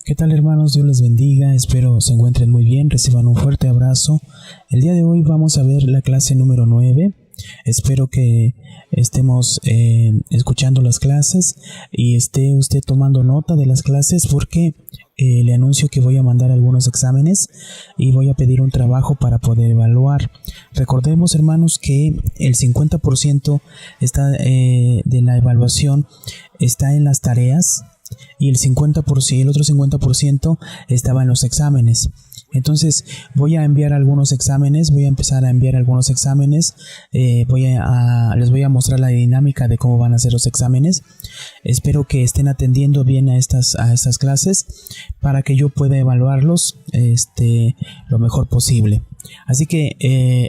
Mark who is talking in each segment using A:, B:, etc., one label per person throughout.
A: ¿Qué tal, hermanos? Dios les bendiga, espero se encuentren muy bien, reciban un fuerte abrazo. El día de hoy vamos a ver la clase número 9. Espero que estemos escuchando las clases y esté usted tomando nota de las clases, porque le anuncio que voy a mandar algunos exámenes y voy a pedir un trabajo para poder evaluar. Recordemos, hermanos, que el 50% de la evaluación está en las tareas y el otro 50% estaba en los exámenes. Entonces voy a empezar a enviar algunos exámenes. Les voy a mostrar la dinámica de cómo van a ser los exámenes. Espero que estén atendiendo bien a estas clases para que yo pueda evaluarlos lo mejor posible. Así que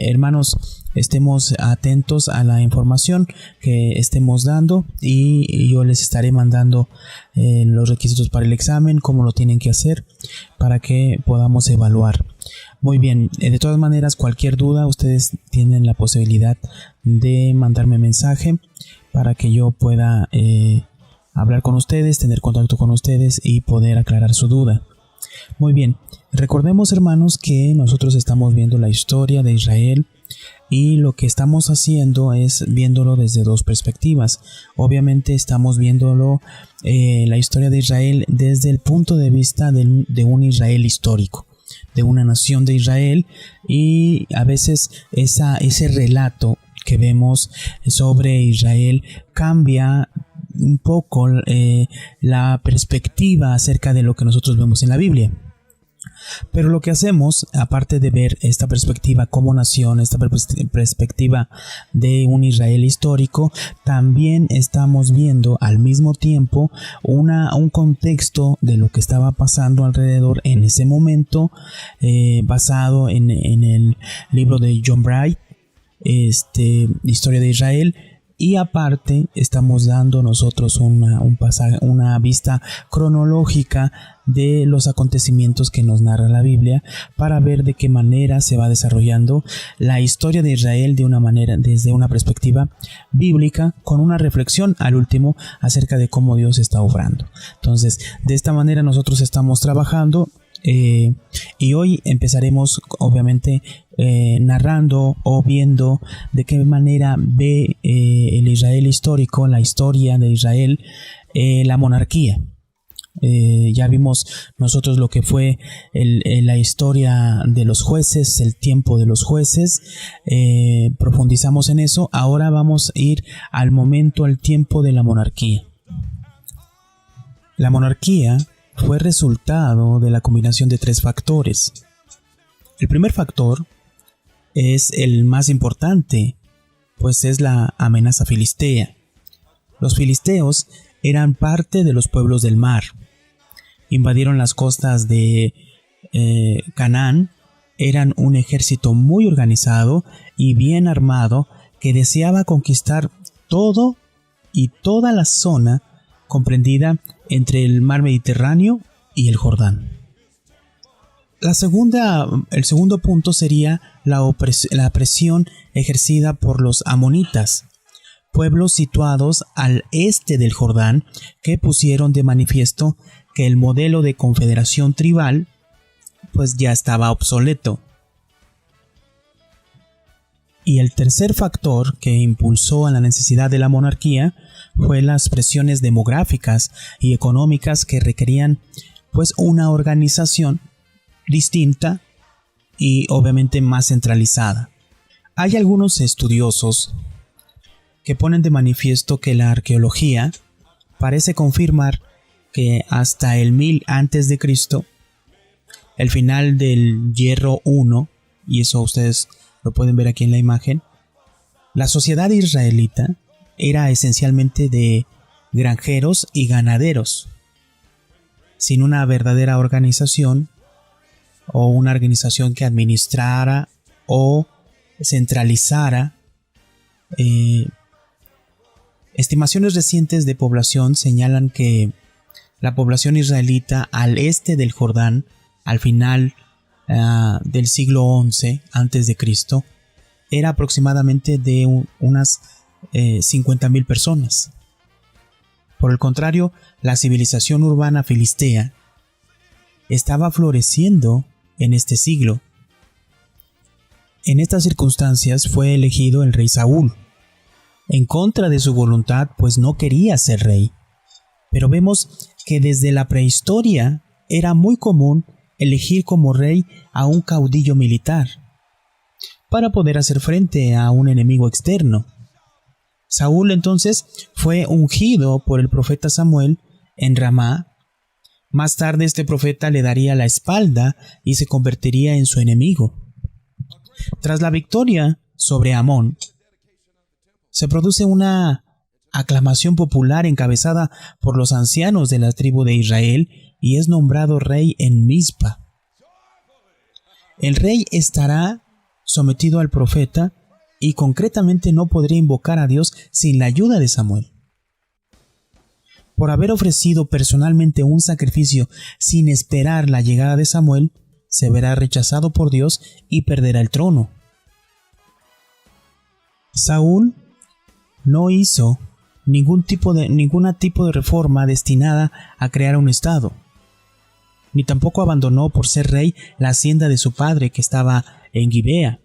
A: hermanos, estemos atentos a la información que estemos dando y yo les estaré mandando los requisitos para el examen, cómo lo tienen que hacer para que podamos evaluar. Muy bien, de todas maneras, cualquier duda, ustedes tienen la posibilidad de mandarme mensaje para que yo pueda hablar con ustedes, tener contacto con ustedes y poder aclarar su duda. Muy bien, recordemos, hermanos, que nosotros estamos viendo la historia de Israel y lo que estamos haciendo es viéndolo desde dos perspectivas. Obviamente estamos viéndolo la historia de Israel desde el punto de vista de un Israel histórico, de una nación de Israel, y a veces ese relato que vemos sobre Israel cambia un poco la perspectiva acerca de lo que nosotros vemos en la Biblia. Pero lo que hacemos, aparte de ver esta perspectiva como nación, esta perspectiva de un Israel histórico, también estamos viendo al mismo tiempo un contexto de lo que estaba pasando alrededor en ese momento, basado en el libro de John Bright, Historia de Israel. Y aparte estamos dando nosotros una vista cronológica de los acontecimientos que nos narra la Biblia, para ver de qué manera se va desarrollando la historia de Israel desde una perspectiva bíblica, con una reflexión al último acerca de cómo Dios está obrando. Entonces, de esta manera nosotros estamos trabajando. Y hoy empezaremos obviamente narrando o viendo de qué manera ve el Israel histórico, la historia de Israel, la monarquía. Ya vimos nosotros lo que fue la historia de los jueces, el tiempo de los jueces, profundizamos en eso. Ahora vamos a ir al tiempo de la monarquía. La monarquía fue resultado de la combinación de tres factores. El primer factor es el más importante, pues es la amenaza filistea. Los filisteos eran parte de los pueblos del mar. Invadieron las costas de Canaán. Eran un ejército muy organizado y bien armado que deseaba conquistar todo y toda la zona comprendida entre el mar Mediterráneo y el Jordán. El segundo punto sería la presión ejercida por los amonitas, pueblos situados al este del Jordán, que pusieron de manifiesto que el modelo de confederación tribal pues ya estaba obsoleto. Y el tercer factor que impulsó a la necesidad de la monarquía fue las presiones demográficas y económicas que requerían pues una organización distinta y obviamente más centralizada. Hay algunos estudiosos que ponen de manifiesto que la arqueología parece confirmar que hasta el 1000 a.C., el final del Hierro I, y eso ustedes lo pueden ver aquí en la imagen, la sociedad israelita era esencialmente de granjeros y ganaderos, sin una verdadera organización o una organización que administrara o centralizara. Estimaciones recientes de población señalan que la población israelita al este del Jordán, al final del siglo XI a.C., era aproximadamente de unas 50,000 personas. Por el contrario, la civilización urbana filistea estaba floreciendo en este siglo. En estas circunstancias fue elegido el rey Saúl, en contra de su voluntad, pues no quería ser rey. Pero vemos que desde la prehistoria era muy común elegir como rey a un caudillo militar, para poder hacer frente a un enemigo externo. Saúl entonces fue ungido por el profeta Samuel en Ramá. Más tarde este profeta le daría la espalda y se convertiría en su enemigo. Tras la victoria sobre Amón, se produce una aclamación popular encabezada por los ancianos de la tribu de Israel y es nombrado rey en Mizpa. El rey estará sometido al profeta y concretamente no podría invocar a Dios sin la ayuda de Samuel. Por haber ofrecido personalmente un sacrificio sin esperar la llegada de Samuel, se verá rechazado por Dios y perderá el trono. Saúl no hizo ningún tipo de reforma destinada a crear un estado, ni tampoco abandonó por ser rey la hacienda de su padre que estaba en Gibea.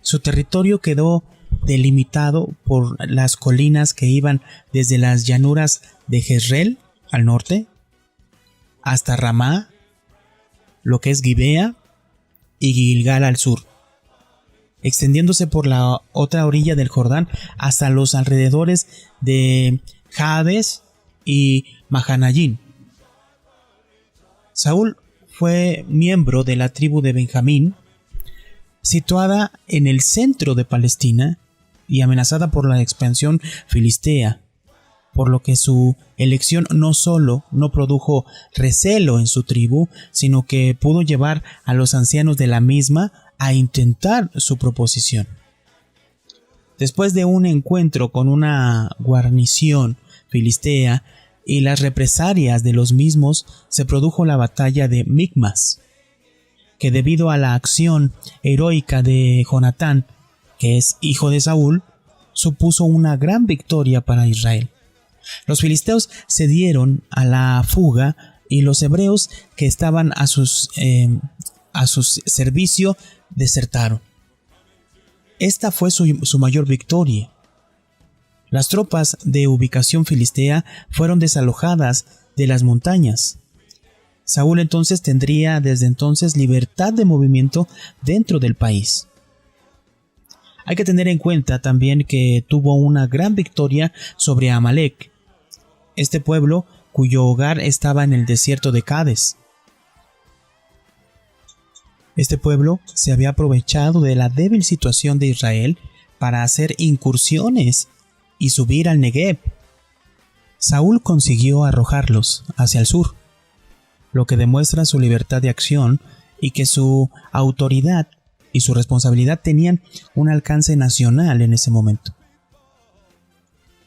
A: Su territorio quedó delimitado por las colinas que iban desde las llanuras de Jezreel al norte hasta Ramá, lo que es Gibea, y Gilgal al sur, extendiéndose por la otra orilla del Jordán hasta los alrededores de Jades y Mahanayim. Saúl fue miembro de la tribu de Benjamín, situada en el centro de Palestina y amenazada por la expansión filistea, por lo que su elección no solo no produjo recelo en su tribu, sino que pudo llevar a los ancianos de la misma a intentar su proposición. Después de un encuentro con una guarnición filistea y las represalias de los mismos, se produjo la batalla de Micmas, que debido a la acción heroica de Jonatán, que es hijo de Saúl, supuso una gran victoria para Israel. Los filisteos se dieron a la fuga y los hebreos que estaban a su servicio desertaron. Esta fue su mayor victoria. Las tropas de ubicación filistea fueron desalojadas de las montañas. Saúl entonces tendría desde entonces libertad de movimiento dentro del país. Hay que tener en cuenta también que tuvo una gran victoria sobre Amalek, este pueblo cuyo hogar estaba en el desierto de Cades. Este pueblo se había aprovechado de la débil situación de Israel para hacer incursiones y subir al Negev. Saúl consiguió arrojarlos hacia el sur, lo que demuestra su libertad de acción y que su autoridad y su responsabilidad tenían un alcance nacional en ese momento.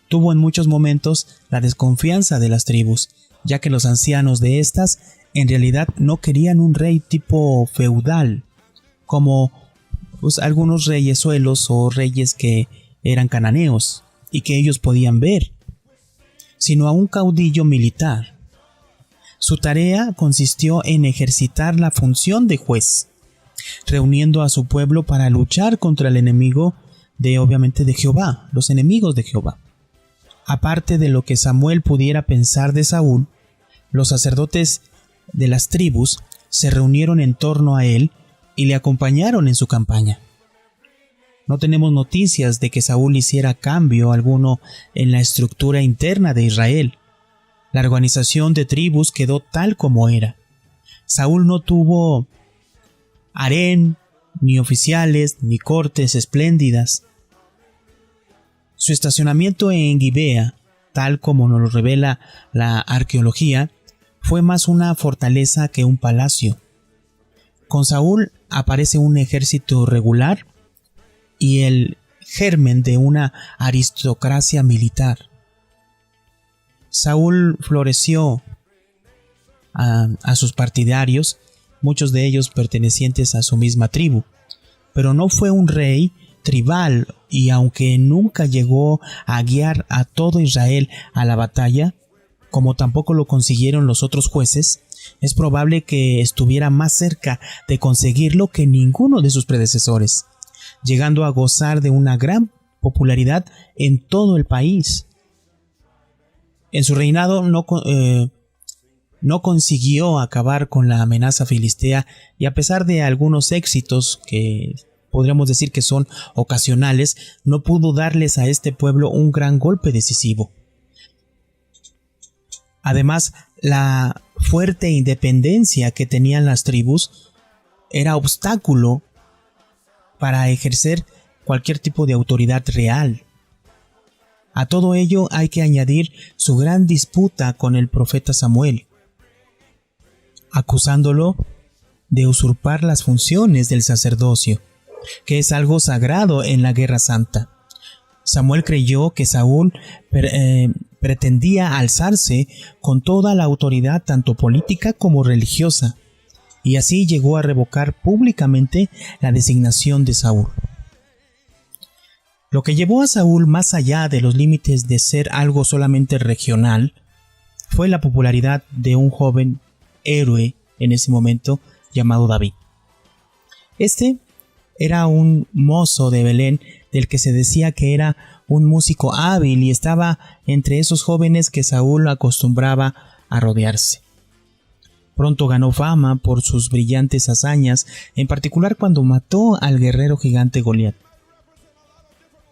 A: Tuvo en muchos momentos la desconfianza de las tribus, ya que los ancianos de estas en realidad no querían un rey tipo feudal, como algunos reyesuelos o reyes que eran cananeos y que ellos podían ver, sino a un caudillo militar. Su tarea consistió en ejercitar la función de juez, reuniendo a su pueblo para luchar contra el enemigo obviamente de Jehová, los enemigos de Jehová. Aparte de lo que Samuel pudiera pensar de Saúl, los sacerdotes de las tribus se reunieron en torno a él y le acompañaron en su campaña. No tenemos noticias de que Saúl hiciera cambio alguno en la estructura interna de Israel. La organización de tribus quedó tal como era. Saúl no tuvo harén, ni oficiales, ni cortes espléndidas. Su estacionamiento en Gibea, tal como nos lo revela la arqueología, fue más una fortaleza que un palacio. Con Saúl aparece un ejército regular y el germen de una aristocracia militar. Saúl floreció a sus partidarios, muchos de ellos pertenecientes a su misma tribu, pero no fue un rey tribal, y aunque nunca llegó a guiar a todo Israel a la batalla, como tampoco lo consiguieron los otros jueces, Es probable que estuviera más cerca de conseguirlo que ninguno de sus predecesores, llegando a gozar de una gran popularidad en todo el país. En su reinado no consiguió acabar con la amenaza filistea, y a pesar de algunos éxitos que podríamos decir que son ocasionales, no pudo darles a este pueblo un gran golpe decisivo. Además, la fuerte independencia que tenían las tribus era obstáculo para ejercer cualquier tipo de autoridad real. A todo ello hay que añadir su gran disputa con el profeta Samuel, acusándolo de usurpar las funciones del sacerdocio, que es algo sagrado en la Guerra Santa. Samuel creyó que Saúl pretendía alzarse con toda la autoridad tanto política como religiosa, y así llegó a revocar públicamente la designación de Saúl. Lo que llevó a Saúl más allá de los límites de ser algo solamente regional fue la popularidad de un joven héroe en ese momento llamado David. Este era un mozo de Belén del que se decía que era un músico hábil y estaba entre esos jóvenes que Saúl acostumbraba a rodearse. Pronto ganó fama por sus brillantes hazañas, en particular cuando mató al guerrero gigante Goliat.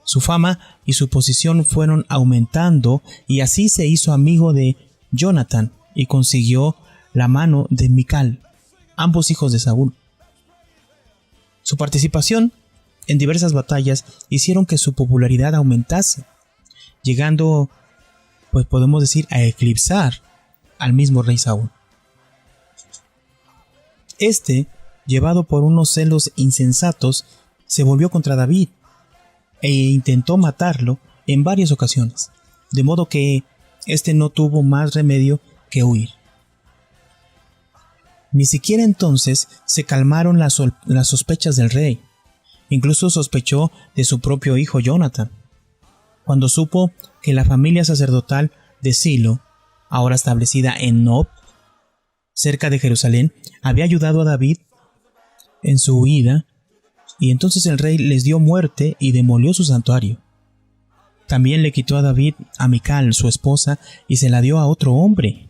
A: Su fama y su posición fueron aumentando y así se hizo amigo de Jonatán y consiguió la mano de Mical, ambos hijos de Saúl. Su participación en diversas batallas hicieron que su popularidad aumentase, llegando, pues podemos decir, a eclipsar al mismo rey Saúl. Este, llevado por unos celos insensatos, se volvió contra David e intentó matarlo en varias ocasiones, de modo que este no tuvo más remedio que huir. Ni siquiera entonces se calmaron las sospechas del rey. Incluso sospechó de su propio hijo Jonatán, cuando supo que la familia sacerdotal de Silo, ahora establecida en Nob, cerca de Jerusalén, había ayudado a David en su huida, y entonces el rey les dio muerte y demolió su santuario. También le quitó a David a Mical, su esposa, y se la dio a otro hombre.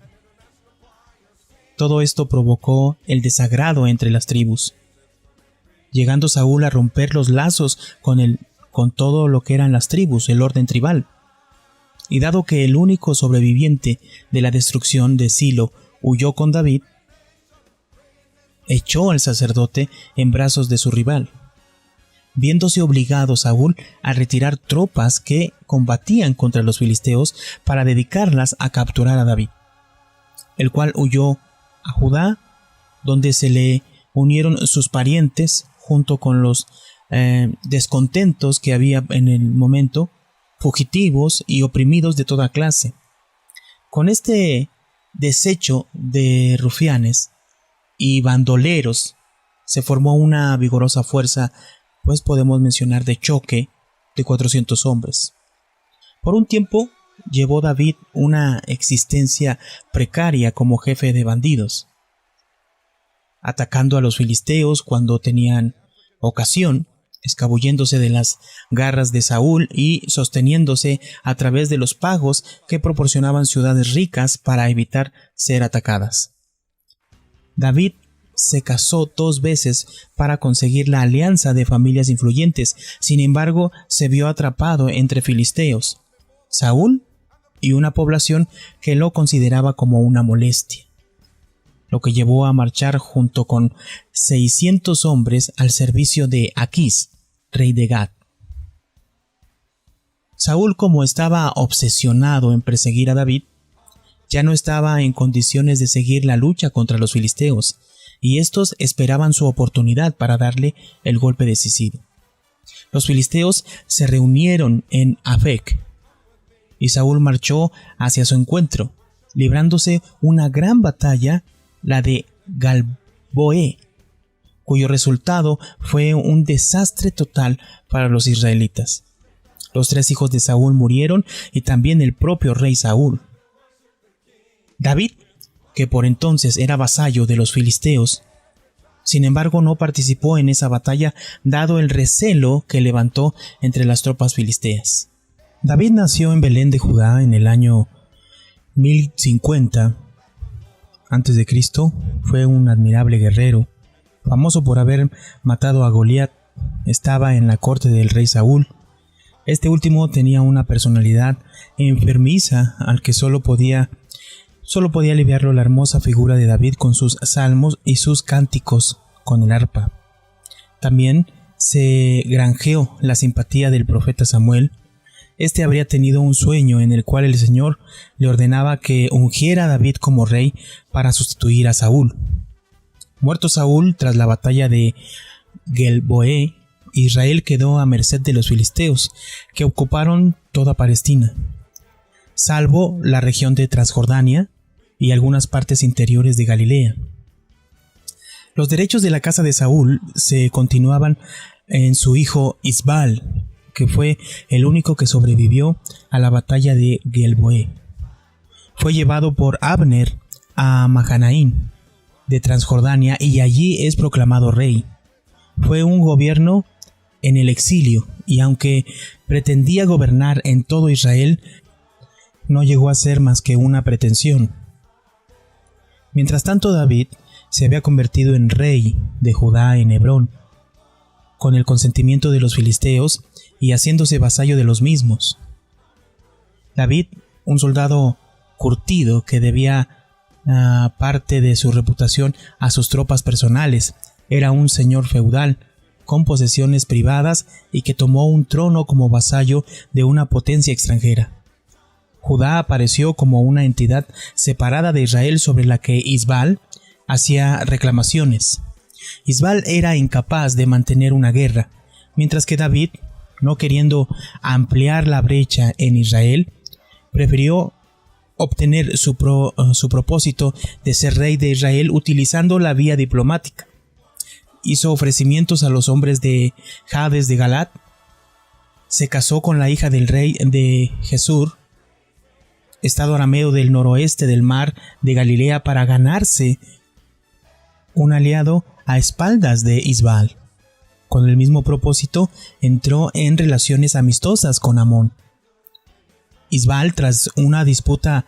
A: Todo esto provocó el desagrado entre las tribus, llegando Saúl a romper los lazos con todo lo que eran las tribus, el orden tribal. Y dado que el único sobreviviente de la destrucción de Silo huyó con David, echó al sacerdote en brazos de su rival, viéndose obligado Saúl a retirar tropas que combatían contra los filisteos para dedicarlas a capturar a David, el cual huyó a Judá, donde se le unieron sus parientes junto con los descontentos que había en el momento, fugitivos y oprimidos de toda clase. Con este desecho de rufianes y bandoleros se formó una vigorosa fuerza, pues podemos mencionar de choque, de 400 hombres. Por un tiempo llevó David una existencia precaria como jefe de bandidos, atacando a los filisteos cuando tenían ocasión, escabulléndose de las garras de Saúl y sosteniéndose a través de los pagos que proporcionaban ciudades ricas para evitar ser atacadas. David se casó 2 veces para conseguir la alianza de familias influyentes. Sin embargo, se vio atrapado entre filisteos, Saúl y una población que lo consideraba como una molestia, lo que llevó a marchar junto con 600 hombres al servicio de Aquís, rey de Gat. Saúl, como estaba obsesionado en perseguir a David, ya no estaba en condiciones de seguir la lucha contra los filisteos, y estos esperaban su oportunidad para darle el golpe decisivo. Los filisteos se reunieron en Afec, y Saúl marchó hacia su encuentro, librándose una gran batalla, la de Galboé, cuyo resultado fue un desastre total para los israelitas. Los 3 hijos de Saúl murieron y también el propio rey Saúl. David que por entonces era vasallo de los filisteos. Sin embargo, no participó en esa batalla dado el recelo que levantó entre las tropas filisteas. David nació en Belén de Judá en el año 1050 a.C. Fue un admirable guerrero, famoso por haber matado a Goliat. Estaba en la corte del rey Saúl. Este último tenía una personalidad enfermiza al que solo podía aliviarlo la hermosa figura de David con sus salmos y sus cánticos con el arpa. También se granjeó la simpatía del profeta Samuel. Este habría tenido un sueño en el cual el Señor le ordenaba que ungiera a David como rey para sustituir a Saúl. Muerto Saúl tras la batalla de Gilboé, Israel quedó a merced de los filisteos, que ocuparon toda Palestina, salvo la región de Transjordania y algunas partes interiores de Galilea. Los derechos de la casa de Saúl se continuaban en su hijo Isbal, que fue el único que sobrevivió a la batalla de Gilboé. Fue llevado por Abner a Mahanaim de Transjordania y allí es proclamado rey. Fue un gobierno en el exilio y aunque pretendía gobernar en todo Israel, no llegó a ser más que una pretensión. Mientras tanto, David se había convertido en rey de Judá en Hebrón, con el consentimiento de los filisteos y haciéndose vasallo de los mismos. David, un soldado curtido que debía parte de su reputación a sus tropas personales, era un señor feudal con posesiones privadas y que tomó un trono como vasallo de una potencia extranjera. Judá apareció como una entidad separada de Israel sobre la que Isbal hacía reclamaciones. Isbal era incapaz de mantener una guerra, mientras que David, no queriendo ampliar la brecha en Israel, prefirió obtener su propósito de ser rey de Israel utilizando la vía diplomática. Hizo ofrecimientos a los hombres de Jabes de Galat, se casó con la hija del rey de Jesur, estado arameo del noroeste del mar de Galilea, para ganarse un aliado a espaldas de Isbal. Con el mismo propósito, entró en relaciones amistosas con Amón. Isbal, tras una disputa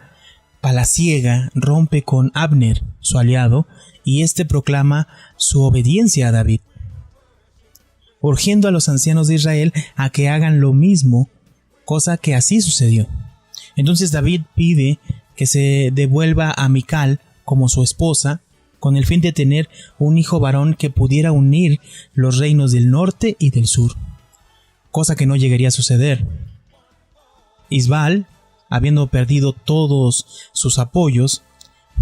A: palaciega, rompe con Abner, su aliado, y éste proclama su obediencia a David, urgiendo a los ancianos de Israel a que hagan lo mismo, cosa que así sucedió. Entonces David pide que se devuelva a Mical como su esposa, con el fin de tener un hijo varón que pudiera unir los reinos del norte y del sur, cosa que no llegaría a suceder. Isbal, habiendo perdido todos sus apoyos,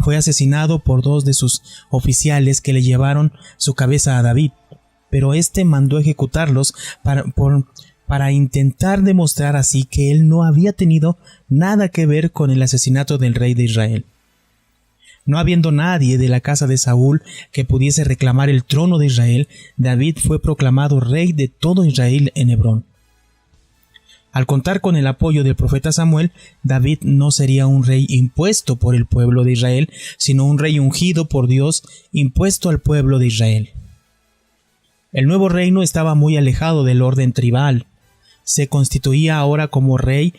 A: fue asesinado por dos de sus oficiales que le llevaron su cabeza a David, pero éste mandó ejecutarlos para intentar demostrar así que él no había tenido nada que ver con el asesinato del rey de Israel. No habiendo nadie de la casa de Saúl que pudiese reclamar el trono de Israel, David fue proclamado rey de todo Israel en Hebrón. Al contar con el apoyo del profeta Samuel, David no sería un rey impuesto por el pueblo de Israel, sino un rey ungido por Dios, impuesto al pueblo de Israel. El nuevo reino estaba muy alejado del orden tribal. Se constituía ahora como rey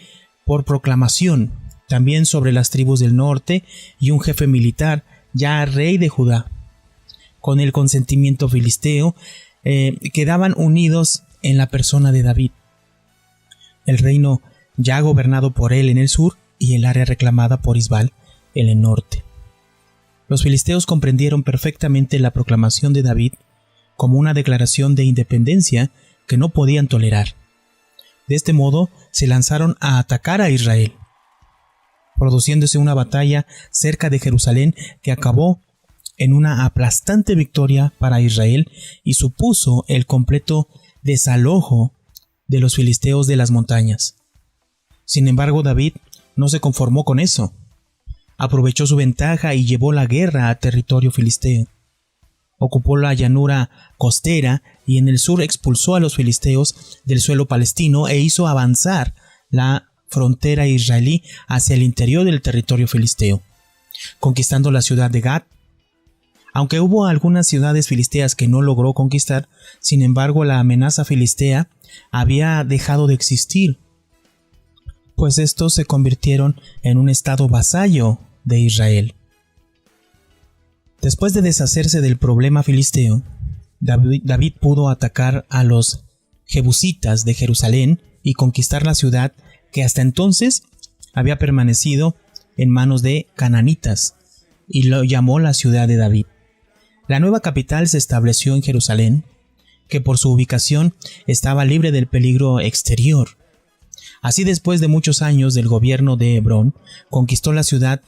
A: por proclamación, también sobre las tribus del norte, y un jefe militar, ya rey de Judá. Con el consentimiento filisteo, quedaban unidos en la persona de David. El reino ya gobernado por él en el sur y el área reclamada por Isbal en el norte. Los filisteos comprendieron perfectamente la proclamación de David como una declaración de independencia que no podían tolerar. De este modo se lanzaron a atacar a Israel, produciéndose una batalla cerca de Jerusalén que acabó en una aplastante victoria para Israel y supuso el completo desalojo de los filisteos de las montañas. Sin embargo, David no se conformó con eso. Aprovechó su ventaja y llevó la guerra a territorio filisteo. Ocupó la llanura costera y en el sur expulsó a los filisteos del suelo palestino e hizo avanzar la frontera israelí hacia el interior del territorio filisteo. conquistando la ciudad de Gat. Aunque hubo algunas ciudades filisteas que no logró conquistar, sin embargo la amenaza filistea había dejado de existir, pues estos se convirtieron en un estado vasallo de Israel. Después de deshacerse del problema filisteo, David pudo atacar a los jebusitas de Jerusalén y conquistar la ciudad que hasta entonces había permanecido en manos de cananitas, y lo llamó la ciudad de David. La nueva capital se estableció en Jerusalén, que por su ubicación estaba libre del peligro exterior. Así, después de muchos años del gobierno de Hebrón, conquistó la ciudad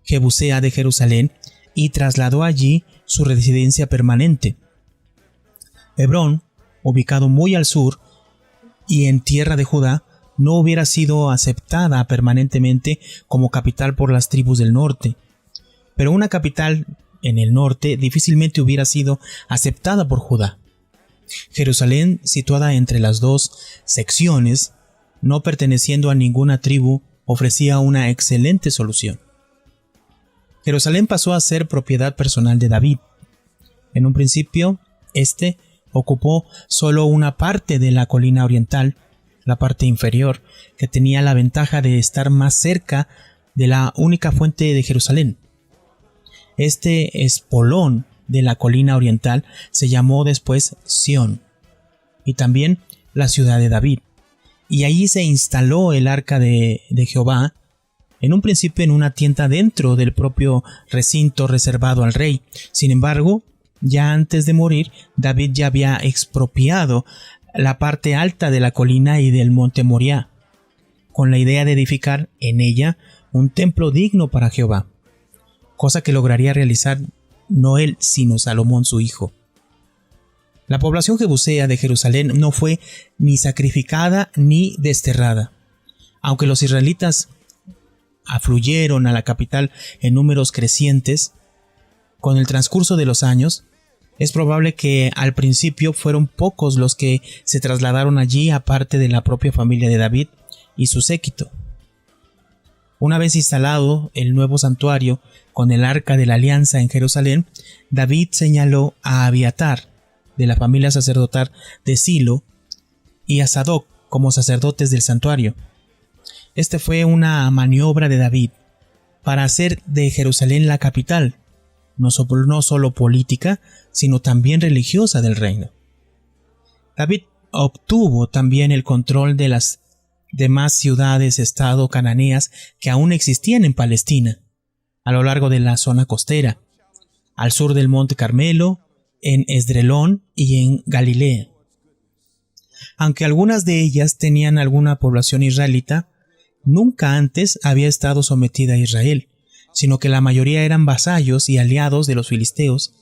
A: jebusea de Jerusalén y trasladó allí su residencia permanente. Hebrón, ubicado muy al sur y en tierra de Judá, no hubiera sido aceptada permanentemente como capital por las tribus del norte, pero una capital en el norte difícilmente hubiera sido aceptada por Judá. Jerusalén, situada entre las dos secciones, no perteneciendo a ninguna tribu, ofrecía una excelente solución. Jerusalén pasó a ser propiedad personal de David. En un principio, este ocupó solo una parte de la colina oriental, la parte inferior, que tenía la ventaja de estar más cerca de la única fuente de Jerusalén. Este espolón de la colina oriental se llamó después Sión, y también la ciudad de David, y allí se instaló el arca de Jehová, en un principio en una tienda dentro del propio recinto reservado al rey. Sin embargo, ya antes de morir, David ya había expropiado la parte alta de la colina y del monte Moriah, con la idea de edificar en ella un templo digno para Jehová, cosa que lograría realizar no él, sino Salomón su hijo. La población jebusea de Jerusalén no fue ni sacrificada ni desterrada. Aunque los israelitas afluyeron a la capital en números crecientes, con el transcurso de los años, es probable que al principio fueron pocos los que se trasladaron allí, aparte de la propia familia de David y su séquito. Una vez instalado el nuevo santuario con el arca de la alianza en Jerusalén, David señaló a Abiatar, de la familia sacerdotal de Silo, y a Sadoc como sacerdotes del santuario. Este fue una maniobra de David para hacer de Jerusalén la capital, no solo política, sino también religiosa del reino. David obtuvo también el control de las demás ciudades-estado cananeas que aún existían en Palestina, a lo largo de la zona costera, al sur del monte Carmelo, en Esdrelón y en Galilea. Aunque algunas de ellas tenían alguna población israelita, nunca antes había estado sometida a Israel, sino que la mayoría eran vasallos y aliados de los filisteos,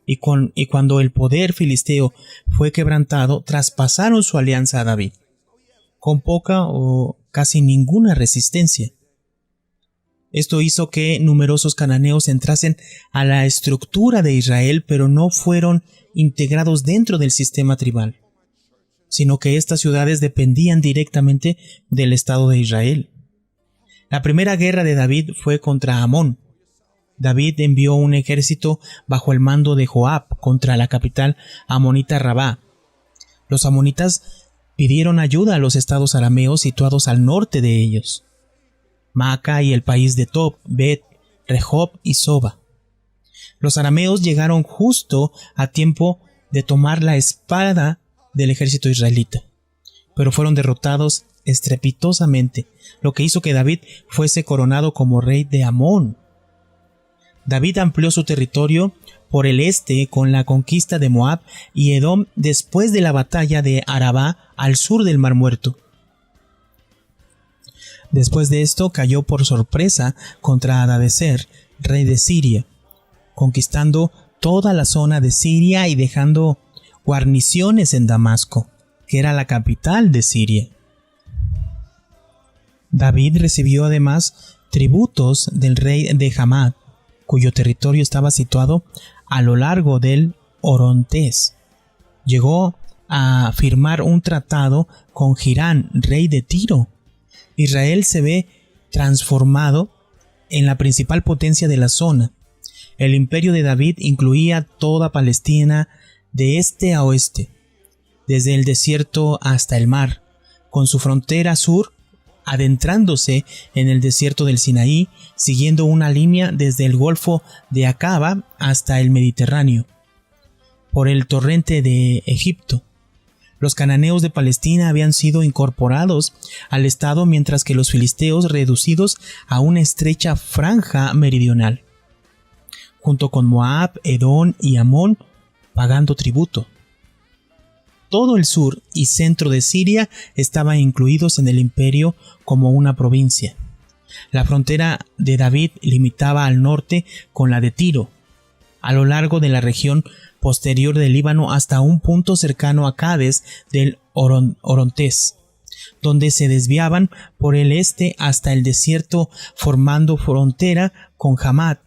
A: y cuando el poder filisteo fue quebrantado, traspasaron su alianza a David, con poca o casi ninguna resistencia. Esto hizo que numerosos cananeos entrasen a la estructura de Israel, pero no fueron integrados dentro del sistema tribal, sino que estas ciudades dependían directamente del Estado de Israel. La primera guerra de David fue contra Amón. David envió un ejército bajo el mando de Joab contra la capital amonita Rabá. Los amonitas pidieron ayuda a los estados arameos situados al norte de ellos, Maaca y el país de Tob, Bet, Rehob y Soba. Los arameos llegaron justo a tiempo de tomar la espada del ejército israelita, pero fueron derrotados estrepitosamente, lo que hizo que David fuese coronado como rey de Amón. David amplió su territorio por el este con la conquista de Moab y Edom después de la batalla de Arabá al sur del Mar Muerto. Después de esto cayó por sorpresa contra Hadadezer, rey de Siria, conquistando toda la zona de Siria y dejando guarniciones en Damasco, que era la capital de Siria. David recibió además tributos del rey de Hamad, cuyo territorio estaba situado a lo largo del Orontes. Llegó a firmar un tratado con Hirán, rey de Tiro. Israel se ve transformado en la principal potencia de la zona. El imperio de David incluía toda Palestina de este a oeste, desde el desierto hasta el mar, con su frontera sur adentrándose en el desierto del Sinaí, siguiendo una línea desde el Golfo de Acaba hasta el Mediterráneo, por el torrente de Egipto. Los cananeos de Palestina habían sido incorporados al estado, mientras que los filisteos reducidos a una estrecha franja meridional, junto con Moab, Edom y Amón pagando tributo. Todo el sur y centro de Siria estaban incluidos en el imperio como una provincia. La frontera de David limitaba al norte con la de Tiro, a lo largo de la región posterior del Líbano hasta un punto cercano a Cades del Orontes, donde se desviaban por el este hasta el desierto, formando frontera con Hamat,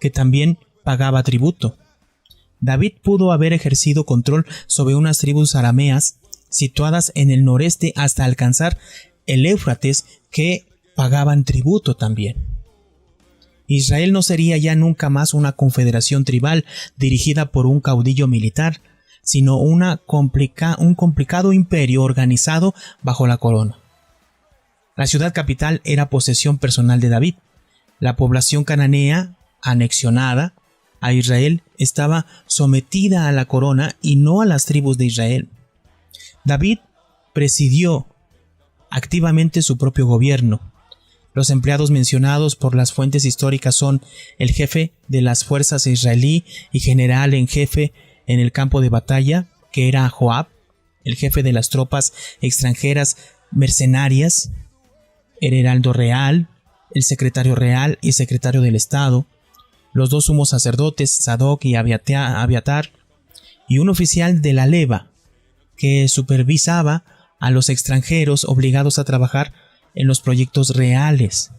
A: que también pagaba tributo. David pudo haber ejercido control sobre unas tribus arameas situadas en el noreste hasta alcanzar el Éufrates, que pagaban tributo también. Israel no sería ya nunca más una confederación tribal dirigida por un caudillo militar, sino un complicado imperio organizado bajo la corona. La ciudad capital era posesión personal de David. La población cananea, anexionada a Israel, estaba sometida a la corona y no a las tribus de Israel. David presidió activamente su propio gobierno. Los empleados mencionados por las fuentes históricas son el jefe de las fuerzas israelí y general en jefe en el campo de batalla, que era Joab, el jefe de las tropas extranjeras mercenarias, el heraldo real, el secretario real y secretario del Estado, los dos sumos sacerdotes, Sadoc y Abiatar, y un oficial de la leva, que supervisaba a los extranjeros obligados a trabajar en los proyectos reales.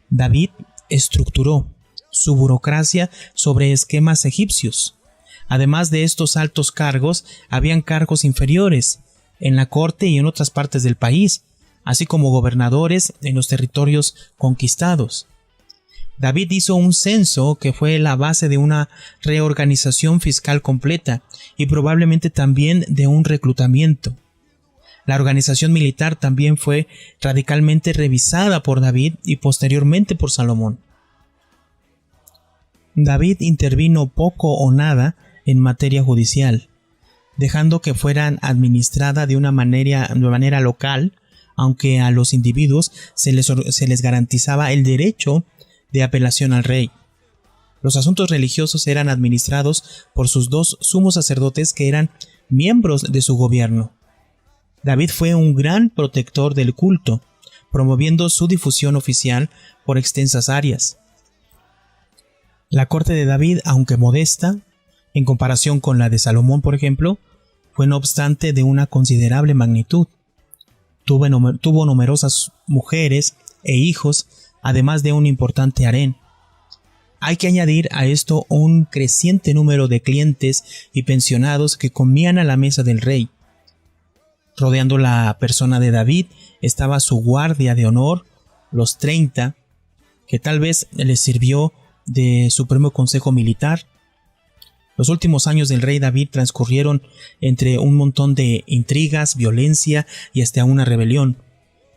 A: David estructuró su burocracia sobre esquemas egipcios. Además de estos altos cargos, habían cargos inferiores en la corte y en otras partes del país, así como gobernadores en los territorios conquistados. David hizo un censo que fue la base de una reorganización fiscal completa y probablemente también de un reclutamiento. La organización militar también fue radicalmente revisada por David y posteriormente por Salomón. David intervino poco o nada en materia judicial, dejando que fueran administrada de manera local, aunque a los individuos se les garantizaba el derecho de apelación al rey. Los asuntos religiosos eran administrados por sus dos sumos sacerdotes, que eran miembros de su gobierno. David fue un gran protector del culto, promoviendo su difusión oficial por extensas áreas. La corte de David, aunque modesta, en comparación con la de Salomón, por ejemplo, fue no obstante de una considerable magnitud. Tuvo numerosas mujeres e hijos, además de un importante harén. Hay que añadir a esto un creciente número de clientes y pensionados que comían a la mesa del rey. Rodeando la persona de David estaba su guardia de honor, los 30, que tal vez les sirvió de supremo consejo militar. Los últimos años del rey David transcurrieron entre un montón de intrigas, violencia y hasta una rebelión.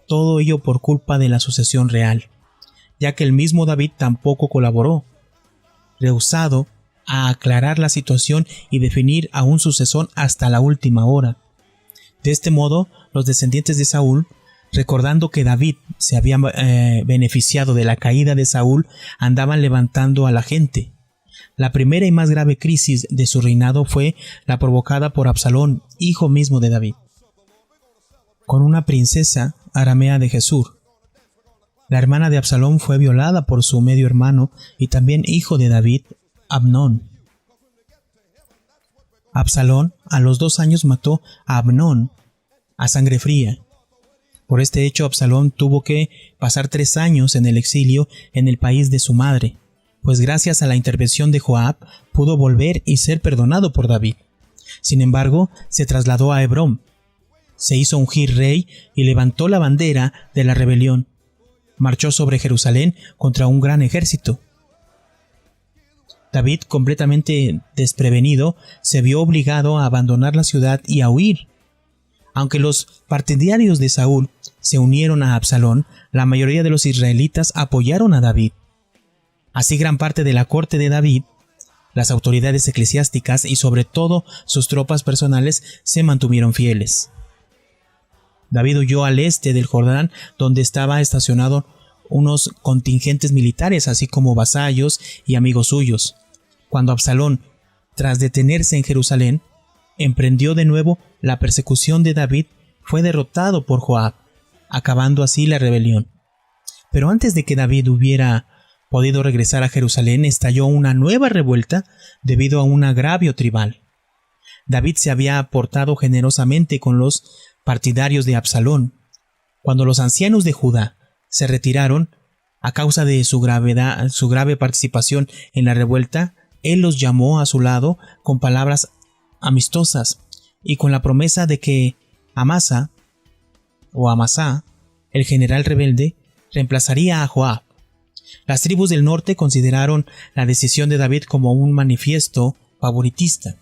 A: Todo ello por culpa de la sucesión real, ya que el mismo David tampoco colaboró, rehusado a aclarar la situación y definir a un sucesor hasta la última hora. De este modo, los descendientes de Saúl, recordando que David se había beneficiado de la caída de Saúl, andaban levantando a la gente. La primera y más grave crisis de su reinado fue la provocada por Absalón, hijo mismo de David, con una princesa aramea de Gesur. La hermana de Absalón fue violada por su medio hermano y también hijo de David, Amnón. Absalón a los 2 años mató a Amnón a sangre fría. Por este hecho, Absalón tuvo que pasar 3 años en el exilio en el país de su madre, pues gracias a la intervención de Joab pudo volver y ser perdonado por David. Sin embargo, se trasladó a Hebrón, se hizo ungir rey y levantó la bandera de la rebelión. marchó sobre Jerusalén contra un gran ejército. David, completamente desprevenido, se vio obligado a abandonar la ciudad y a huir. Aunque los partidarios de Saúl se unieron a Absalón, la mayoría de los israelitas apoyaron a David. Así, gran parte de la corte de David, las autoridades eclesiásticas y sobre todo sus tropas personales se mantuvieron fieles. David huyó al este del Jordán, donde estaba estacionado unos contingentes militares, así como vasallos y amigos suyos. Cuando Absalón, tras detenerse en Jerusalén, emprendió de nuevo la persecución de David, fue derrotado por Joab, acabando así la rebelión. Pero antes de que David hubiera podido regresar a Jerusalén, estalló una nueva revuelta debido a un agravio tribal. David se había portado generosamente con los partidarios de Absalón. Cuando los ancianos de Judá se retiraron a causa de su grave participación en la revuelta, él los llamó a su lado con palabras amistosas y con la promesa de que Amasá, el general rebelde, reemplazaría a Joab. Las tribus del norte consideraron la decisión de David como un manifiesto favoritista,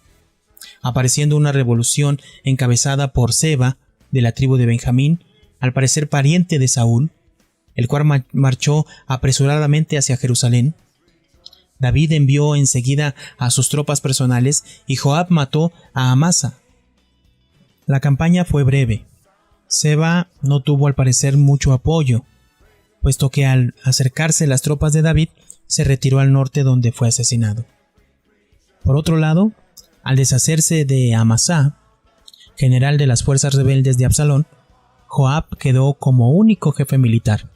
A: apareciendo una revolución encabezada por Seba, de la tribu de Benjamín, al parecer pariente de Saúl, el cual marchó apresuradamente hacia Jerusalén. David envió enseguida a sus tropas personales y Joab mató a Amasa. La campaña fue breve. Seba no tuvo al parecer mucho apoyo, puesto que al acercarse las tropas de David se retiró al norte, donde fue asesinado. Por otro lado, al deshacerse de Amasá, general de las fuerzas rebeldes de Absalón, Joab quedó como único jefe militar,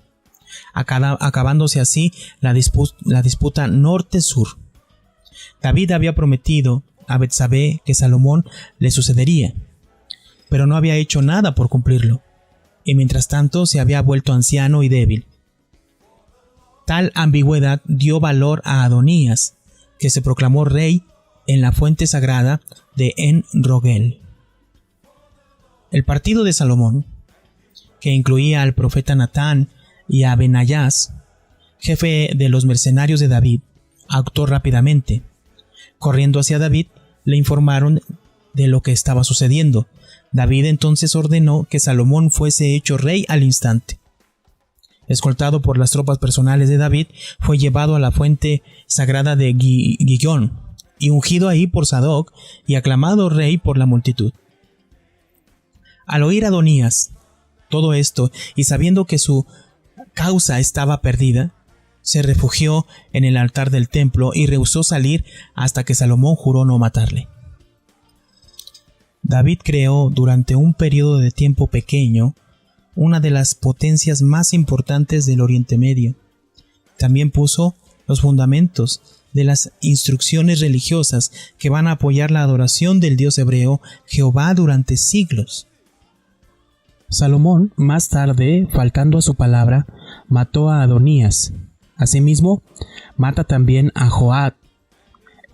A: acabándose así la disputa norte-sur. David había prometido a Betsabé que Salomón le sucedería, pero no había hecho nada por cumplirlo, y mientras tanto se había vuelto anciano y débil. Tal ambigüedad dio valor a Adonías, que se proclamó rey en la fuente sagrada de En-Rogel. El partido de Salomón, que incluía al profeta Natán y a Benayás, jefe de los mercenarios de David, actuó rápidamente. Corriendo hacia David, le informaron de lo que estaba sucediendo. David entonces ordenó que Salomón fuese hecho rey al instante. Escoltado por las tropas personales de David, fue llevado a la fuente sagrada de Gihón y ungido ahí por Sadoc y aclamado rey por la multitud. Al oír Adonías todo esto y sabiendo que su causa estaba perdida, se refugió en el altar del templo y rehusó salir hasta que Salomón juró no matarle. David creó durante un periodo de tiempo pequeño una de las potencias más importantes del Oriente Medio. También puso los fundamentos de las instrucciones religiosas que van a apoyar la adoración del Dios hebreo Jehová durante siglos. Salomón, más tarde, faltando a su palabra, mató a Adonías. Asimismo, mata también a Joab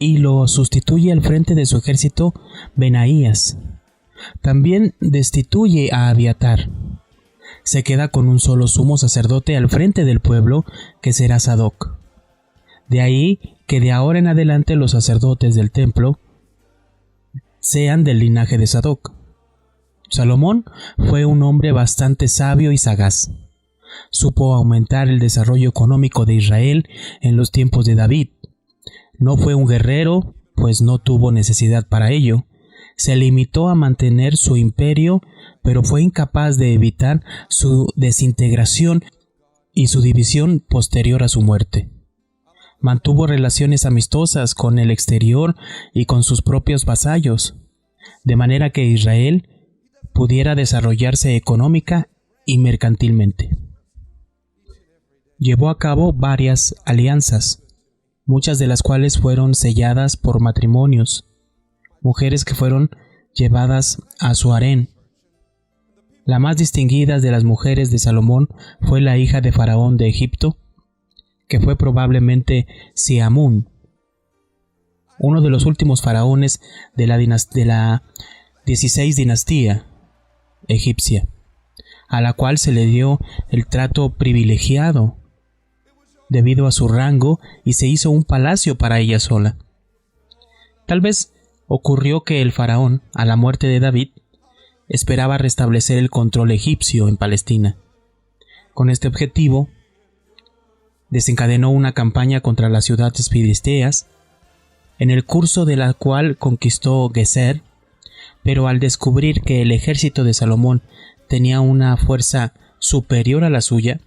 A: y lo sustituye al frente de su ejército Benaías. También destituye a Abiatar. Se queda con un solo sumo sacerdote al frente del pueblo, que será Sadoc. De ahí que de ahora en adelante los sacerdotes del templo sean del linaje de Sadoc. Salomón fue un hombre bastante sabio y sagaz. Supo aumentar el desarrollo económico de Israel en los tiempos de David. No fue un guerrero, pues no tuvo necesidad para ello. Se limitó a mantener su imperio, pero fue incapaz de evitar su desintegración y su división posterior a su muerte. Mantuvo relaciones amistosas con el exterior y con sus propios vasallos, de manera que Israel pudiera desarrollarse económica y mercantilmente. Llevó a cabo varias alianzas, muchas de las cuales fueron selladas por matrimonios, mujeres que fueron llevadas a su harén. La más distinguida de las mujeres de Salomón fue la hija de Faraón de Egipto, que fue probablemente Siamún, uno de los últimos faraones de la 16 dinastía egipcia. a la cual se le dio el trato privilegiado debido a su rango y se hizo un palacio para ella sola. Tal vez ocurrió que el faraón, a la muerte de David, esperaba restablecer el control egipcio en Palestina. Con este objetivo, desencadenó una campaña contra las ciudades filisteas, en el curso de la cual conquistó Gezer, pero al descubrir que el ejército de Salomón tenía una fuerza superior a la suya,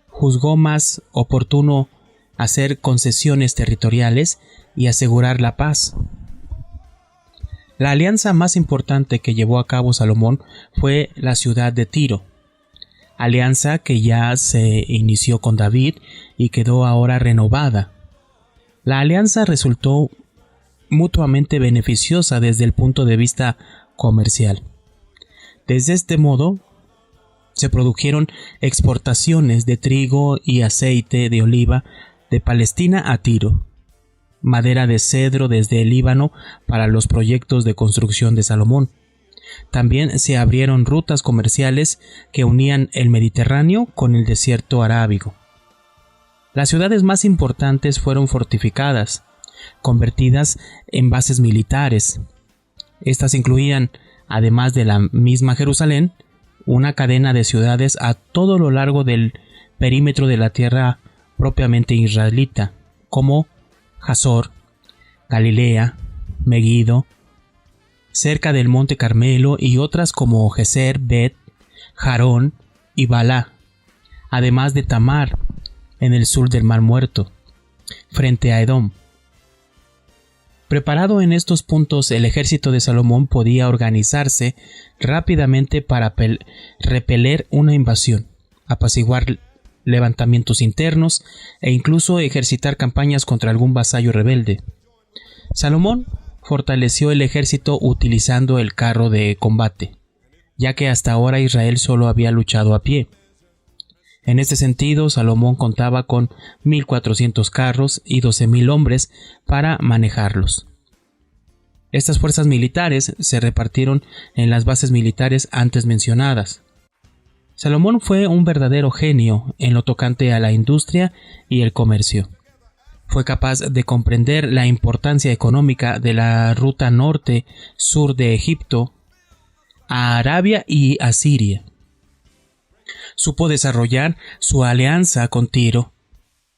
A: juzgó más oportuno hacer concesiones territoriales y asegurar la paz. La alianza más importante que llevó a cabo Salomón fue la ciudad de Tiro, alianza que ya se inició con David y quedó ahora renovada. La alianza resultó mutuamente beneficiosa desde el punto de vista comercial. Desde este modo, se produjeron exportaciones de trigo y aceite de oliva de Palestina a Tiro, madera de cedro desde el Líbano para los proyectos de construcción de Salomón. También se abrieron rutas comerciales que unían el Mediterráneo con el desierto arábigo. Las ciudades más importantes fueron fortificadas, convertidas en bases militares. Estas incluían, además de la misma Jerusalén, una cadena de ciudades a todo lo largo del perímetro de la tierra propiamente israelita, como Hazor, Galilea, Megiddo, cerca del monte Carmelo, y otras como Gezer, Bet, Jarón y Balá, además de Tamar, en el sur del Mar Muerto, frente a Edom. Preparado en estos puntos, el ejército de Salomón podía organizarse rápidamente para repeler una invasión, apaciguar levantamientos internos e incluso ejercitar campañas contra algún vasallo rebelde. Salomón fortaleció el ejército utilizando el carro de combate, ya que hasta ahora Israel solo había luchado a pie. En este sentido, Salomón contaba con 1.400 carros y 12.000 hombres para manejarlos. Estas fuerzas militares se repartieron en las bases militares antes mencionadas. Salomón fue un verdadero genio en lo tocante a la industria y el comercio. Fue capaz de comprender la importancia económica de la ruta norte-sur de Egipto a Arabia y a Siria. Supo desarrollar su alianza con Tiro,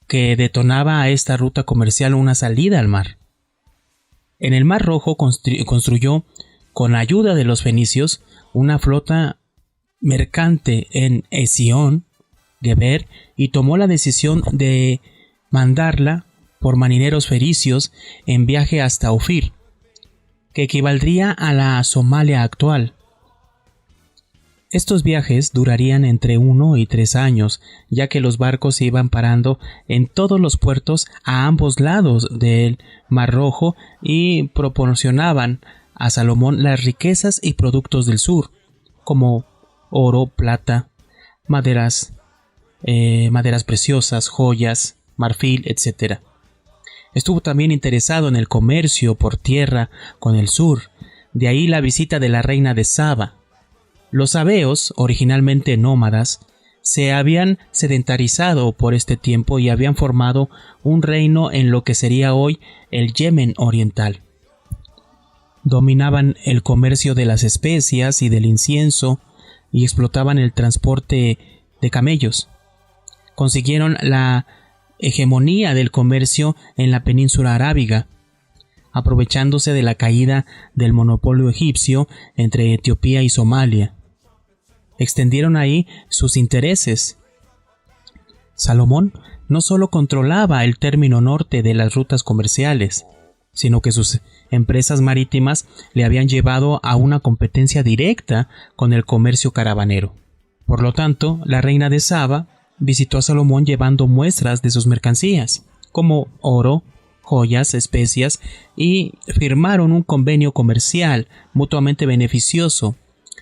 A: que detonaba a esta ruta comercial una salida al mar. En el Mar Rojo construyó, con la ayuda de los fenicios, una flota mercante en Esión, Geber, y tomó la decisión de mandarla por marineros fenicios en viaje hasta Ofir, que equivaldría a la Somalia actual. Estos viajes durarían entre 1 y 3 años, ya que los barcos se iban parando en todos los puertos a ambos lados del Mar Rojo y proporcionaban a Salomón las riquezas y productos del sur, como oro, plata, maderas preciosas, joyas, marfil, etc. Estuvo también interesado en el comercio por tierra con el sur, de ahí la visita de la reina de Saba. Los sabeos, originalmente nómadas, se habían sedentarizado por este tiempo y habían formado un reino en lo que sería hoy el Yemen oriental. Dominaban el comercio de las especias y del incienso y explotaban el transporte de camellos. Consiguieron la hegemonía del comercio en la península arábiga, aprovechándose de la caída del monopolio egipcio entre Etiopía y Somalia. Extendieron ahí sus intereses. Salomón no solo controlaba el término norte de las rutas comerciales, sino que sus empresas marítimas le habían llevado a una competencia directa con el comercio caravanero. Por lo tanto, la reina de Saba visitó a Salomón llevando muestras de sus mercancías, como oro, joyas, especias, y firmaron un convenio comercial mutuamente beneficioso,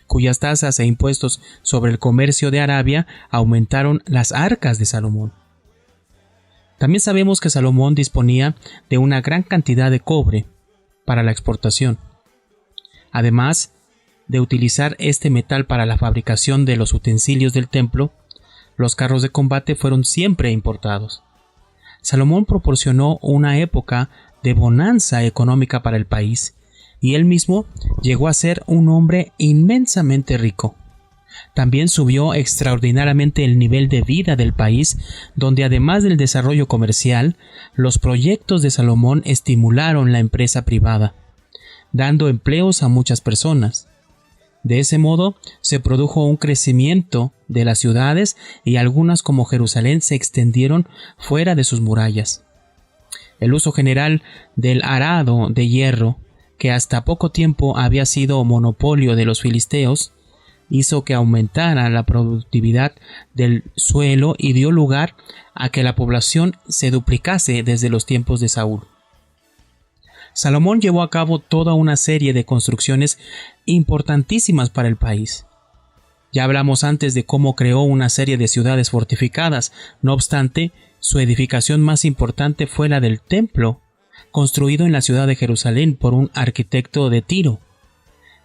A: cuyas tasas e impuestos sobre el comercio de Arabia aumentaron las arcas de Salomón. También sabemos que Salomón disponía de una gran cantidad de cobre para la exportación. Además, de utilizar este metal para la fabricación de los utensilios del templo, los carros de combate fueron siempre importados. Salomón proporcionó una época de bonanza económica para el país, y él mismo llegó a ser un hombre inmensamente rico. También subió extraordinariamente el nivel de vida del país, donde además del desarrollo comercial, los proyectos de Salomón estimularon la empresa privada, dando empleos a muchas personas. De ese modo, se produjo un crecimiento de las ciudades y algunas como Jerusalén se extendieron fuera de sus murallas. El uso general del arado de hierro, que hasta poco tiempo había sido monopolio de los filisteos, hizo que aumentara la productividad del suelo y dio lugar a que la población se duplicase desde los tiempos de Saúl. Salomón llevó a cabo toda una serie de construcciones importantísimas para el país. Ya hablamos antes de cómo creó una serie de ciudades fortificadas. No obstante, su edificación más importante fue la del templo, construido en la ciudad de Jerusalén por un arquitecto de Tiro.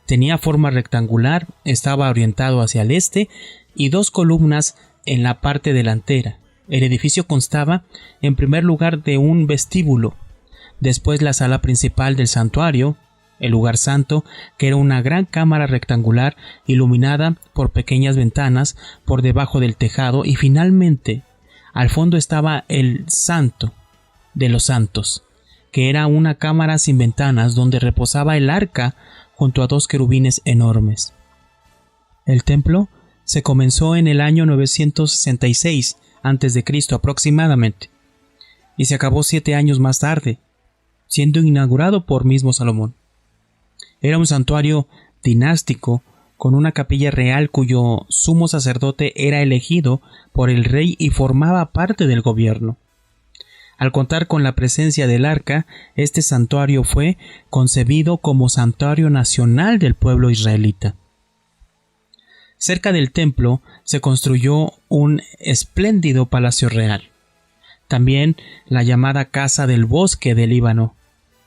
A: Tenía forma rectangular, estaba orientado hacia el este y 2 columnas en la parte delantera. El edificio constaba, en primer lugar, de un vestíbulo, después la sala principal del santuario, el lugar santo, que era una gran cámara rectangular iluminada por pequeñas ventanas por debajo del tejado, y finalmente, al fondo estaba el santo de los santos, que era una cámara sin ventanas donde reposaba el arca junto a 2 querubines enormes. El templo se comenzó en el año 966 a.C. aproximadamente, y se acabó 7 años más tarde, siendo inaugurado por mismo Salomón. Era un santuario dinástico con una capilla real cuyo sumo sacerdote era elegido por el rey y formaba parte del gobierno. Al contar con la presencia del arca, este santuario fue concebido como santuario nacional del pueblo israelita. Cerca del templo se construyó un espléndido palacio real. También la llamada Casa del Bosque del Líbano.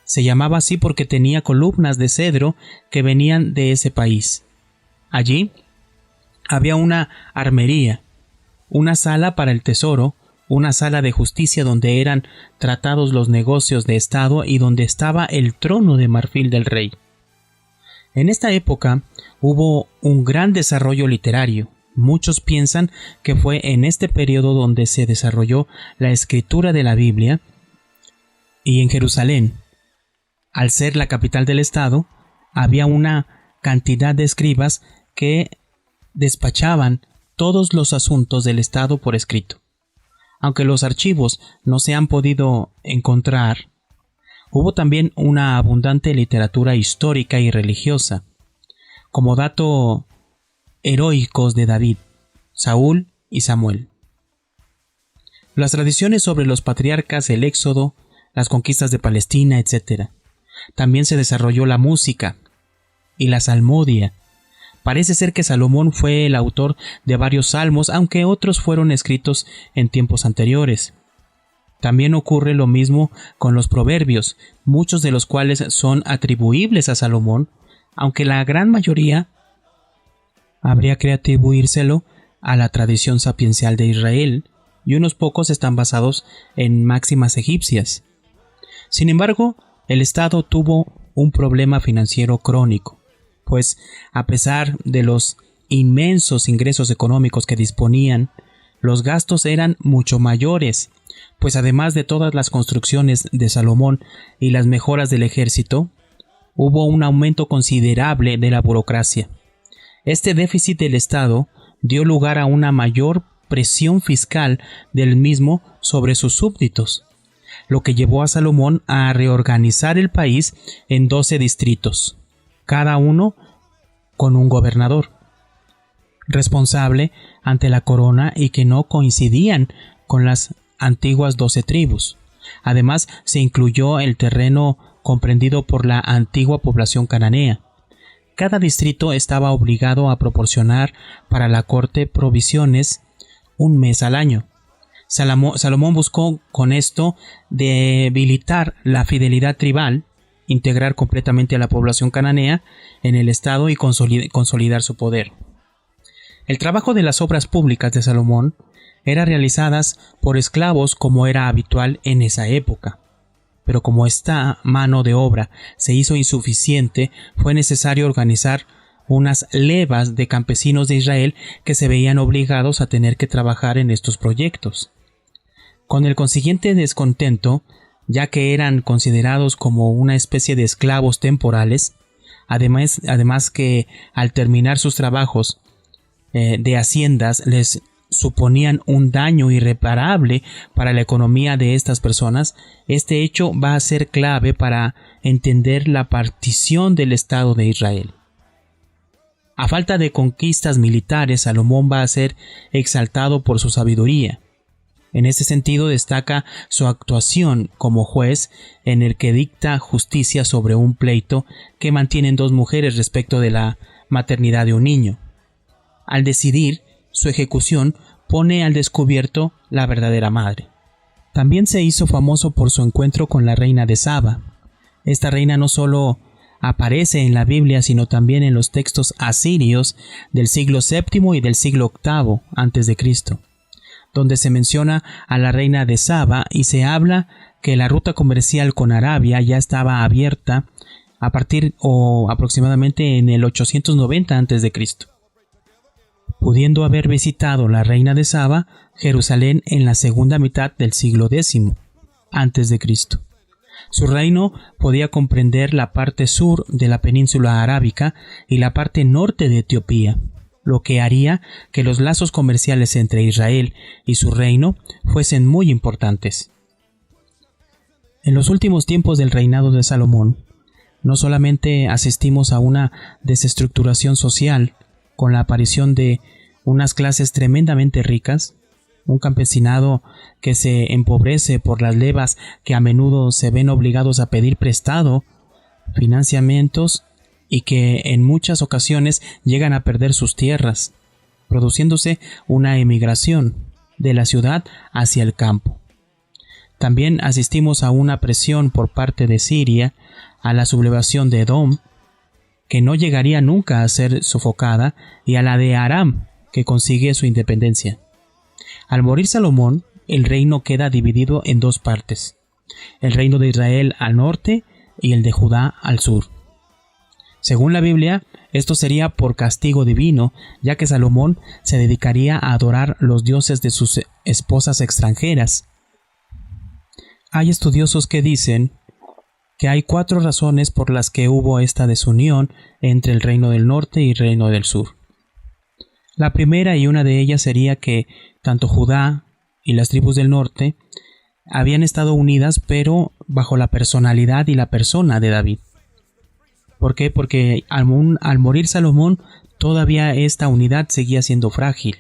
A: Se llamaba así porque tenía columnas de cedro que venían de ese país. Allí había una armería, una sala para el tesoro, una sala de justicia donde eran tratados los negocios de Estado y donde estaba el trono de marfil del rey. En esta época hubo un gran desarrollo literario. Muchos piensan que fue en este periodo donde se desarrolló la escritura de la Biblia, y en Jerusalén, al ser la capital del estado, había una cantidad de escribas que despachaban todos los asuntos del estado por escrito. Aunque los archivos no se han podido encontrar, hubo también una abundante literatura histórica y religiosa. Como dato, heroicos de David, Saúl y Samuel. Las tradiciones sobre los patriarcas, el Éxodo, las conquistas de Palestina, etc. También se desarrolló la música y la salmodia. Parece ser que Salomón fue el autor de varios salmos, aunque otros fueron escritos en tiempos anteriores. También ocurre lo mismo con los proverbios, muchos de los cuales son atribuibles a Salomón, aunque la gran mayoría habría que atribuírselo a la tradición sapiencial de Israel, y unos pocos están basados en máximas egipcias. Sin embargo, el Estado tuvo un problema financiero crónico, pues a pesar de los inmensos ingresos económicos que disponían, los gastos eran mucho mayores, pues además de todas las construcciones de Salomón y las mejoras del ejército, hubo un aumento considerable de la burocracia. Este déficit del Estado dio lugar a una mayor presión fiscal del mismo sobre sus súbditos, lo que llevó a Salomón a reorganizar el país en 12 distritos, cada uno con un gobernador responsable ante la corona y que no coincidían con las antiguas 12 tribus. Además, se incluyó el terreno comprendido por la antigua población cananea. Cada distrito estaba obligado a proporcionar para la corte provisiones un mes al año. Salomón buscó con esto debilitar la fidelidad tribal integrar completamente a la población cananea en el estado y consolidar su poder. El trabajo de las obras públicas de Salomón era realizadas por esclavos como era habitual en esa época. Pero como esta mano de obra se hizo insuficiente, fue necesario organizar unas levas de campesinos de Israel que se veían obligados a tener que trabajar en estos proyectos. Con el consiguiente descontento, ya que eran considerados como una especie de esclavos temporales, además que al terminar sus trabajos de haciendas les suponían un daño irreparable para la economía de estas personas, este hecho va a ser clave para entender la partición del Estado de Israel. A falta de conquistas militares, Salomón va a ser exaltado por su sabiduría. En este sentido destaca su actuación como juez en el que dicta justicia sobre un pleito que mantienen dos mujeres respecto de la maternidad de un niño. Al decidir su ejecución, pone al descubierto la verdadera madre. También se hizo famoso por su encuentro con la reina de Saba. Esta reina no solo aparece en la Biblia, sino también en los textos asirios del siglo VII y del siglo VIII a.C., donde se menciona a la reina de Saba y se habla que la ruta comercial con Arabia ya estaba abierta a partir o aproximadamente en el 890 a.C., pudiendo haber visitado la reina de Saba Jerusalén en la segunda mitad del siglo X a.C. Su reino podía comprender la parte sur de la península arábica y la parte norte de Etiopía, lo que haría que los lazos comerciales entre Israel y su reino fuesen muy importantes. En los últimos tiempos del reinado de Salomón, no solamente asistimos a una desestructuración social con la aparición de unas clases tremendamente ricas, un campesinado que se empobrece por las levas que a menudo se ven obligados a pedir prestado, financiamientos y que en muchas ocasiones llegan a perder sus tierras, produciéndose una emigración de la ciudad hacia el campo. También asistimos a una presión por parte de Siria a la sublevación de Edom, que no llegaría nunca a ser sofocada, y a la de Aram, que consigue su independencia. Al morir Salomón, el reino queda dividido en dos partes, el reino de Israel al norte y el de Judá al sur. Según la Biblia, esto sería por castigo divino, ya que Salomón se dedicaría a adorar los dioses de sus esposas extranjeras. Hay estudiosos que dicen que hay 4 razones por las que hubo esta desunión entre el reino del norte y el reino del sur. La primera y una de ellas sería que tanto Judá y las tribus del norte habían estado unidas, pero bajo la personalidad y la persona de David. ¿Por qué? Porque al morir Salomón, todavía esta unidad seguía siendo frágil.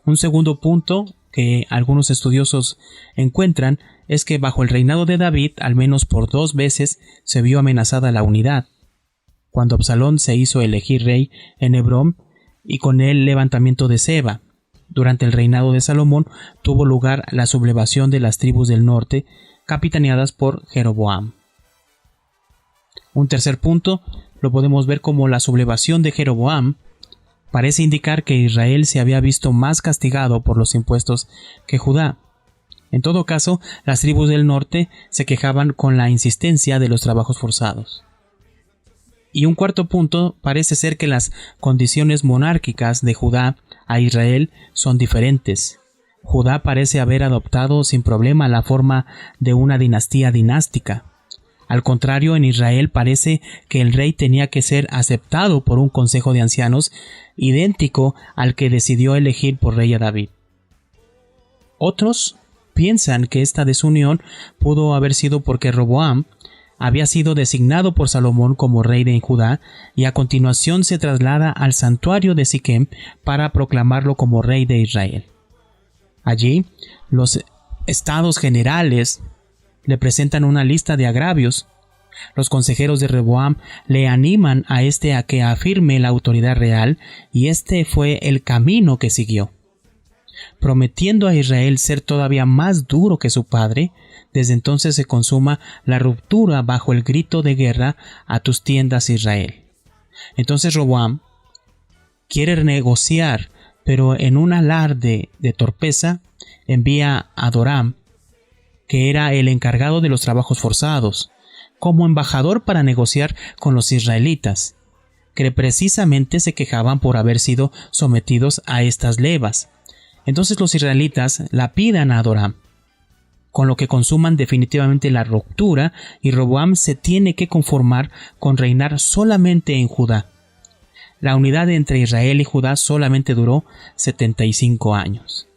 A: Un segundo punto que algunos estudiosos encuentran es que bajo el reinado de David, al menos por 2 veces, se vio amenazada la unidad. Cuando Absalón se hizo elegir rey en Hebrón, y con el levantamiento de Seba. Durante el reinado de Salomón tuvo lugar la sublevación de las tribus del norte, capitaneadas por Jeroboam. Un tercer punto lo podemos ver como la sublevación de Jeroboam. Parece indicar que Israel se había visto más castigado por los impuestos que Judá. En todo caso, las tribus del norte se quejaban con la insistencia de los trabajos forzados. Y un cuarto punto, parece ser que las condiciones monárquicas de Judá a Israel son diferentes. Judá parece haber adoptado sin problema la forma de una dinastía dinástica. Al contrario, en Israel parece que el rey tenía que ser aceptado por un consejo de ancianos idéntico al que decidió elegir por rey a David. Otros piensan que esta desunión pudo haber sido porque Roboam había sido designado por Salomón como rey de Judá y a continuación se traslada al santuario de Siquem para proclamarlo como rey de Israel. Allí, los estados generales le presentan una lista de agravios. Los consejeros de Roboam le animan a que afirme la autoridad real, y este fue el camino que siguió. prometiendo a Israel ser todavía más duro que su padre. Desde entonces se consuma la ruptura bajo el grito de guerra: a tus tiendas, Israel. Entonces Roboam quiere negociar, pero en un alarde de torpeza envía a Adoram, que era el encargado de los trabajos forzados, como embajador para negociar con los israelitas, que precisamente se quejaban por haber sido sometidos a estas levas. Entonces los israelitas lapidan a Adoram, con lo que consuman definitivamente la ruptura, y Roboam se tiene que conformar con reinar solamente en Judá. La unidad entre Israel y Judá solamente duró 75 años.